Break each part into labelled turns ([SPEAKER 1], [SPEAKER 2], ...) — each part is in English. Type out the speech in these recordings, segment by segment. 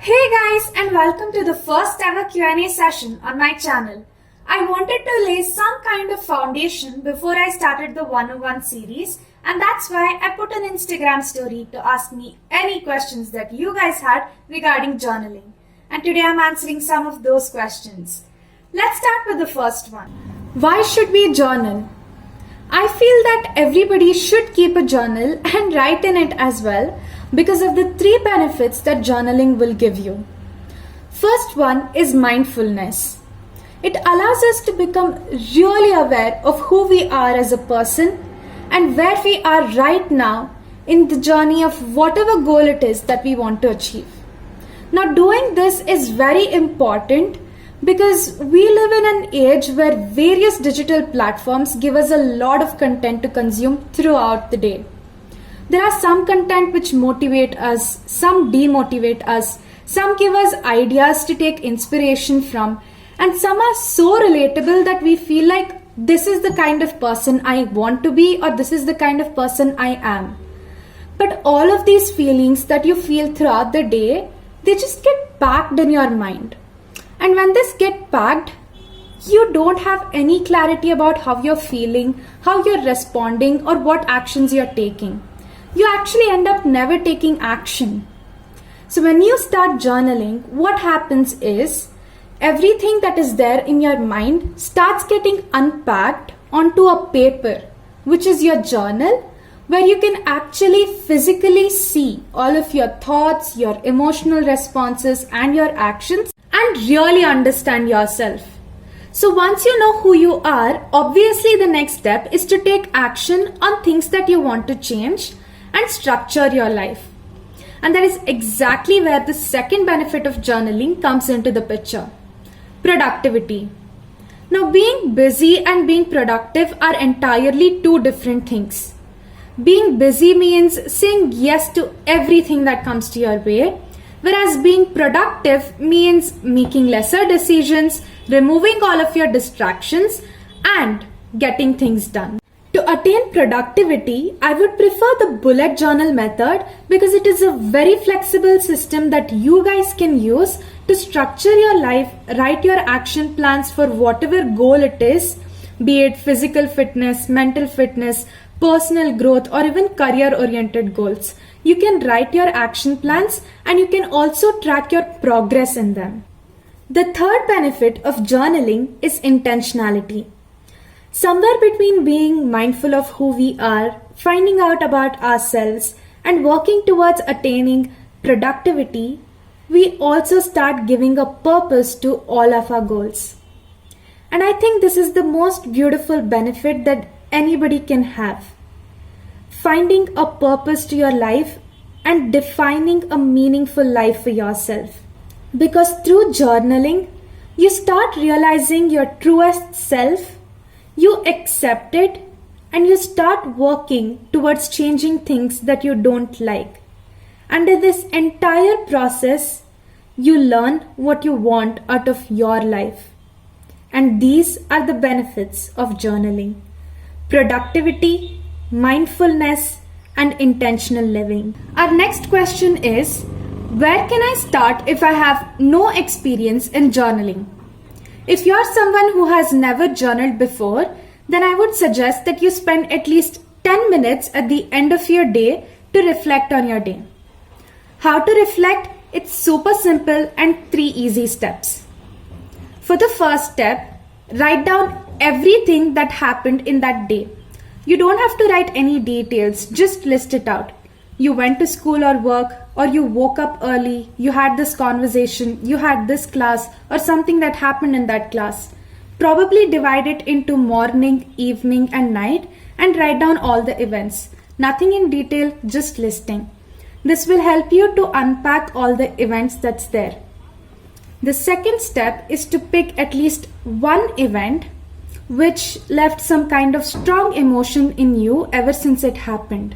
[SPEAKER 1] Hey guys, and welcome to the first ever Q&A session on my channel. I wanted to lay some kind of foundation before I started the 101 series, and that's why I put an Instagram story to ask me any questions that you guys had regarding journaling. And today I'm answering some of those questions. Let's start with the first one. Why should we journal? I feel that everybody should keep a journal and write in it as well because of the 3 benefits that journaling will give you. First one is mindfulness. It allows us to become really aware of who we are as a person and where we are right now in the journey of whatever goal it is that we want to achieve. Now, doing this is very important because we live in an age where various digital platforms give us a lot of content to consume throughout the day. There are some content which motivate us, some demotivate us, some give us ideas to take inspiration from, and some are so relatable that we feel like this is the kind of person I want to be or this is the kind of person I am. But all of these feelings that you feel throughout the day, they just get packed in your mind. And when this get packed, you don't have any clarity about how you're feeling, how you're responding, or what actions you're taking. You actually end up never taking action. So when you start journaling, what happens is everything that is there in your mind starts getting unpacked onto a paper, which is your journal, where you can actually physically see all of your thoughts, your emotional responses, and your actions, and really understand yourself. So once you know who you are, obviously the next step is to take action on things that you want to change and structure your life. And that is exactly where the second benefit of journaling comes into the picture. Productivity. Now, being busy and being productive are entirely 2 different things. Being busy means saying yes to everything that comes to your way, whereas being productive means making lesser decisions, removing all of your distractions, and getting things done. To attain productivity, I would prefer the bullet journal method because it is a very flexible system that you guys can use to structure your life, write your action plans for whatever goal it is, be it physical fitness, mental fitness, personal growth, or even career-oriented goals. You can write your action plans and you can also track your progress in them. The third benefit of journaling is intentionality. Somewhere between being mindful of who we are, finding out about ourselves, and working towards attaining productivity, we also start giving a purpose to all of our goals. And I think this is the most beautiful benefit that anybody can have. Finding a purpose to your life and defining a meaningful life for yourself. Because through journaling, you start realizing your truest self, you accept it, and you start working towards changing things that you don't like. And in this entire process, you learn what you want out of your life. And these are the benefits of journaling: productivity, mindfulness, and intentional living. Our next question is, where can I start if I have no experience in journaling? If you're someone who has never journaled before, then I would suggest that you spend at least 10 minutes at the end of your day to reflect on your day. How to reflect? It's super simple and 3 easy steps. For the first step, write down everything that happened in that day. You don't have to write any details, just list it out. You went to school or work, or you woke up early, you had this conversation, you had this class, or something that happened in that class. Probably divide it into morning, evening, and night and write down all the events. Nothing in detail, just listing. This will help you to unpack all the events that's there. The second step is to pick at least one event which left some kind of strong emotion in you ever since it happened,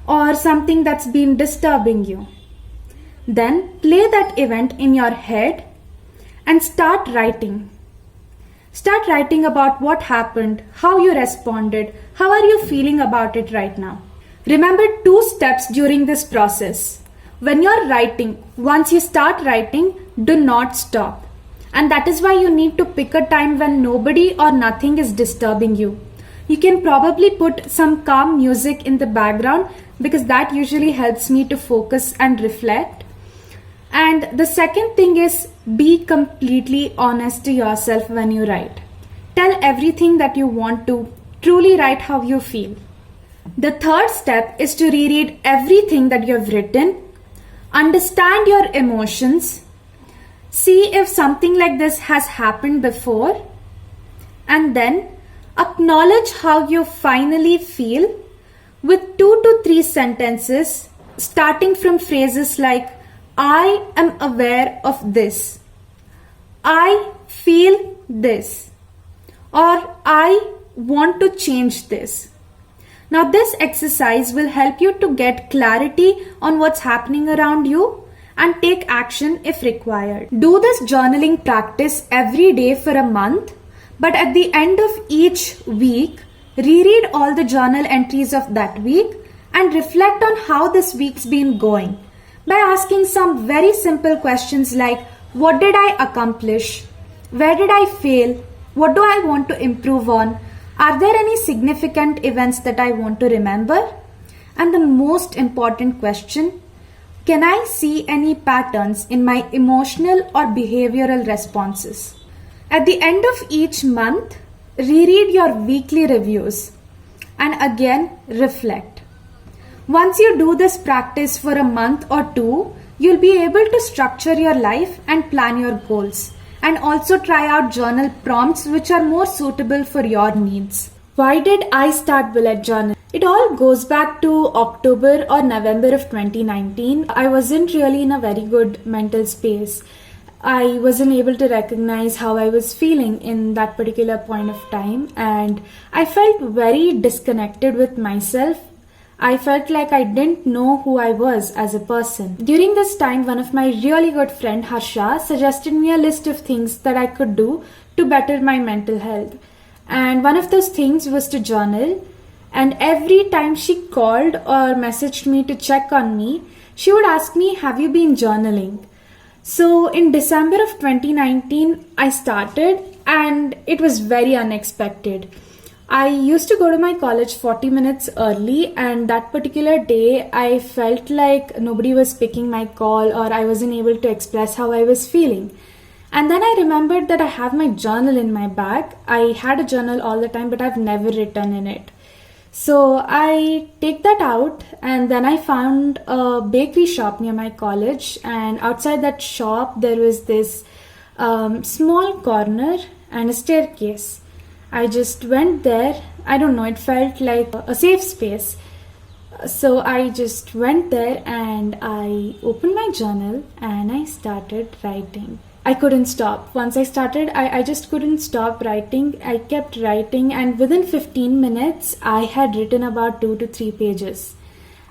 [SPEAKER 1] or something that's been disturbing you. Then play that event in your head and start writing. Start writing about what happened, how you responded, how are you feeling about it right now. Remember 2 steps during this process. When you're writing, once you start writing, do not stop. And that is why you need to pick a time when nobody or nothing is disturbing you. You can probably put some calm music in the background because that usually helps me to focus and reflect. And the second thing is be completely honest to yourself when you write. Tell everything that you want to. Truly write how you feel. The third step is to reread everything that you have written. Understand your emotions. See if something like this has happened before. And then acknowledge how you finally feel with 2 to 3 sentences, starting from phrases like, I am aware of this. I feel this. Or I want to change this. Now this exercise will help you to get clarity on what's happening around you and take action if required. Do this journaling practice every day for a month, but at the end of each week, reread all the journal entries of that week and reflect on how this week's been going by asking some very simple questions like, what did I accomplish? Where did I fail? What do I want to improve on? Are there any significant events that I want to remember? And the most important question, can I see any patterns in my emotional or behavioral responses? At the end of each month, reread your weekly reviews and again reflect. Once you do this practice for a month or two, you'll be able to structure your life and plan your goals, and also try out journal prompts which are more suitable for your needs. Why did I start bullet journal? It all goes back to October or November of 2019. I wasn't really in a very good mental space. I wasn't able to recognize how I was feeling in that particular point of time, and I felt very disconnected with myself. I felt like I didn't know who I was as a person. During this time, one of my really good friend Harsha suggested me a list of things that I could do to better my mental health. And one of those things was to journal. And every time she called or messaged me to check on me, she would ask me, have you been journaling? So in December of 2019, I started, and it was very unexpected. I used to go to my college 40 minutes early, and that particular day I felt like nobody was picking my call, or I wasn't able to express how I was feeling. And then I remembered that I have my journal in my bag. I had a journal all the time, but I've never written in it. So I take that out, and then I found a bakery shop near my college, and outside that shop there was this small corner and a staircase. I just went there. I don't know, it felt like a safe space. So I just went there and I opened my journal and I started writing. I couldn't stop. Once I started, I just couldn't stop writing. I kept writing, and within 15 minutes, I had written about 2 to 3 pages.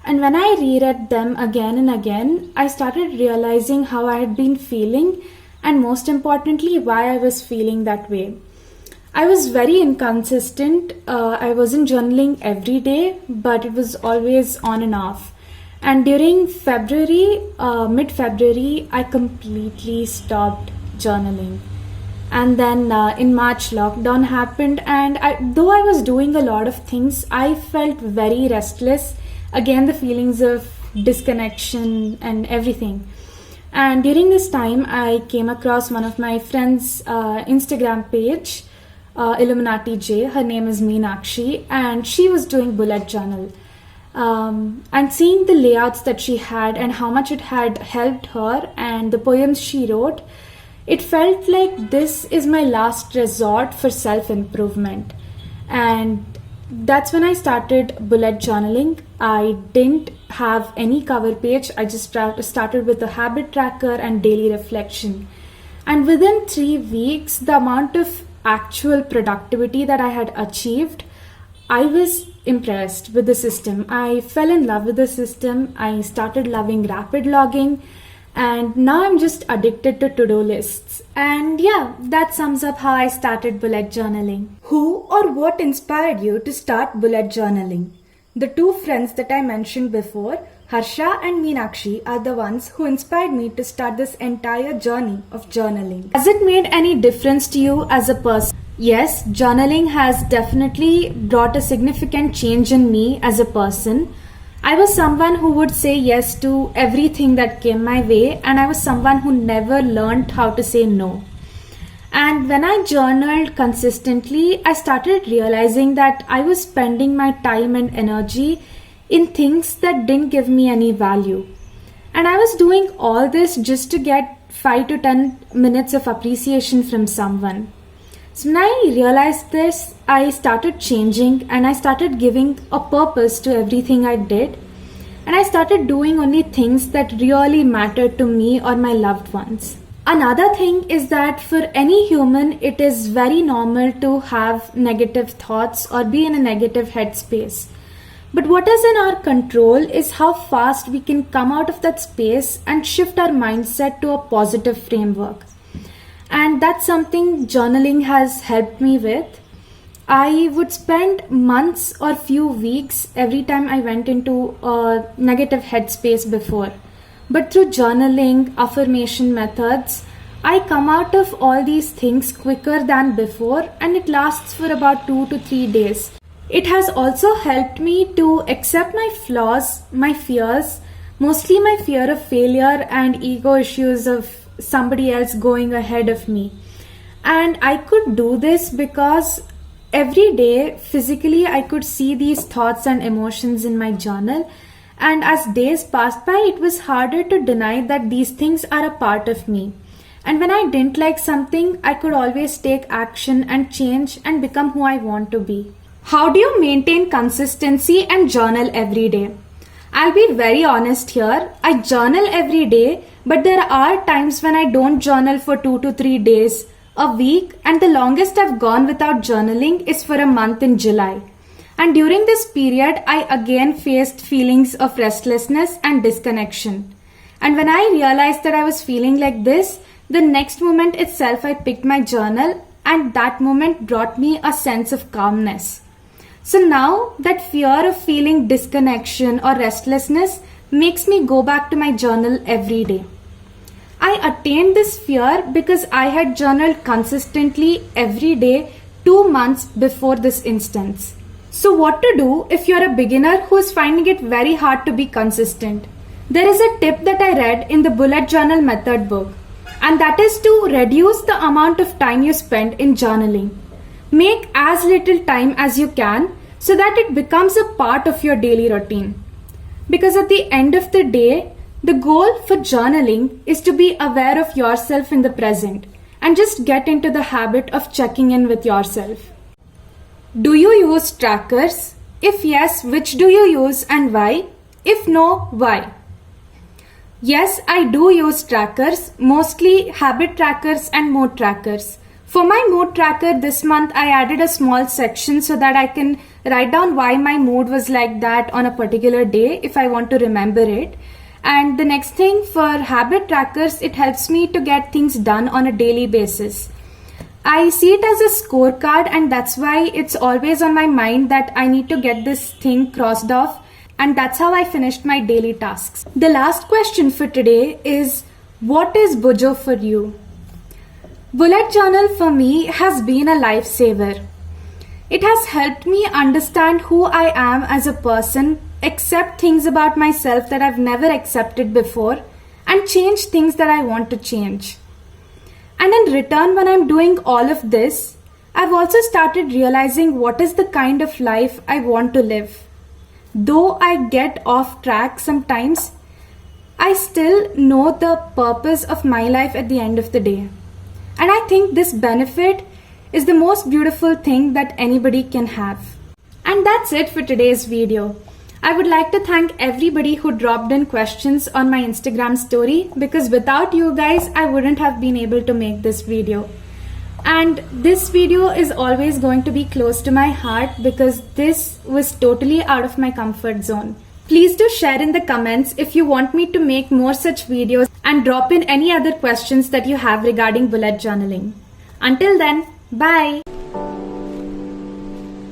[SPEAKER 1] And when I reread them again and again, I started realizing how I had been feeling, and most importantly, why I was feeling that way. I was very inconsistent. I wasn't journaling every day, but it was always on and off. And during February, mid-February, I completely stopped journaling. And then in March, lockdown happened, and though I was doing a lot of things, I felt very restless. Again, the feelings of disconnection and everything. And during this time, I came across one of my friend's Instagram page, Illuminati J. Her name is Meenakshi, and she was doing bullet journal. And seeing the layouts that she had and how much it had helped her and the poems she wrote, it felt like this is my last resort for self-improvement. And that's when I started bullet journaling. I didn't have any cover page. I just started with a habit tracker and daily reflection. And within 3 weeks, the amount of actual productivity that I had achieved, I was impressed with the system. I fell in love with the system. I started loving rapid logging, and now I'm just addicted to to-do lists. And yeah, that sums up how I started bullet journaling. Who or what inspired you to start bullet journaling? The 2 friends that I mentioned before, Harsha and Meenakshi are the ones who inspired me to start this entire journey of journaling. Has it made any difference to you as a person? Yes, journaling has definitely brought a significant change in me as a person. I was someone who would say yes to everything that came my way, and I was someone who never learned how to say no. And when I journaled consistently, I started realizing that I was spending my time and energy in things that didn't give me any value. And I was doing all this just to get 5 to 10 minutes of appreciation from someone. So when I realized this, I started changing and I started giving a purpose to everything I did. And I started doing only things that really mattered to me or my loved ones. Another thing is that for any human, it is very normal to have negative thoughts or be in a negative headspace. But what is in our control is how fast we can come out of that space and shift our mindset to a positive framework. And that's something journaling has helped me with. I would spend months or few weeks every time I went into a negative headspace before. But through journaling, affirmation methods, I come out of all these things quicker than before, and it lasts for about 2 to 3 days. It has also helped me to accept my flaws, my fears, mostly my fear of failure and ego issues of somebody else going ahead of me. And I could do this because every day physically I could see these thoughts and emotions in my journal, and as days passed by it was harder to deny that these things are a part of me. And when I didn't like something, I could always take action and change and become who I want to be. How do you maintain consistency and journal every day? I'll be very honest here. I journal every day, but there are times when I don't journal for 2 to 3 days, a week, and the longest I've gone without journaling is for a month in July. And during this period, I again faced feelings of restlessness and disconnection. And when I realized that I was feeling like this, the next moment itself I picked my journal, and that moment brought me a sense of calmness. So now that fear of feeling disconnection or restlessness makes me go back to my journal every day. I attained this fear because I had journaled consistently every day 2 months before this instance. So what to do if you're a beginner who is finding it very hard to be consistent? There is a tip that I read in the bullet journal method book, and that is to reduce the amount of time you spend in journaling. Make as little time as you can so that it becomes a part of your daily routine. Because at the end of the day, the goal for journaling is to be aware of yourself in the present and just get into the habit of checking in with yourself. Do you use trackers? If yes, which do you use and why? If no, why? Yes, I do use trackers, mostly habit trackers and mood trackers. For my mood tracker this month, I added a small section so that I can write down why my mood was like that on a particular day if I want to remember it. And the next thing, for habit trackers, it helps me to get things done on a daily basis. I see it as a scorecard, and that's why it's always on my mind that I need to get this thing crossed off, and that's how I finished my daily tasks. The last question for today is, what is Bujo for you? Bullet journal for me has been a lifesaver. It has helped me understand who I am as a person, accept things about myself that I've never accepted before, and change things that I want to change. And in return, when I'm doing all of this, I've also started realizing what is the kind of life I want to live. Though I get off track sometimes, I still know the purpose of my life at the end of the day. And I think this benefit is the most beautiful thing that anybody can have. And that's it for today's video. I would like to thank everybody who dropped in questions on my Instagram story, because without you guys, I wouldn't have been able to make this video. And this video is always going to be close to my heart because this was totally out of my comfort zone. Please do share in the comments if you want me to make more such videos, and drop in any other questions that you have regarding bullet journaling. Until then, bye!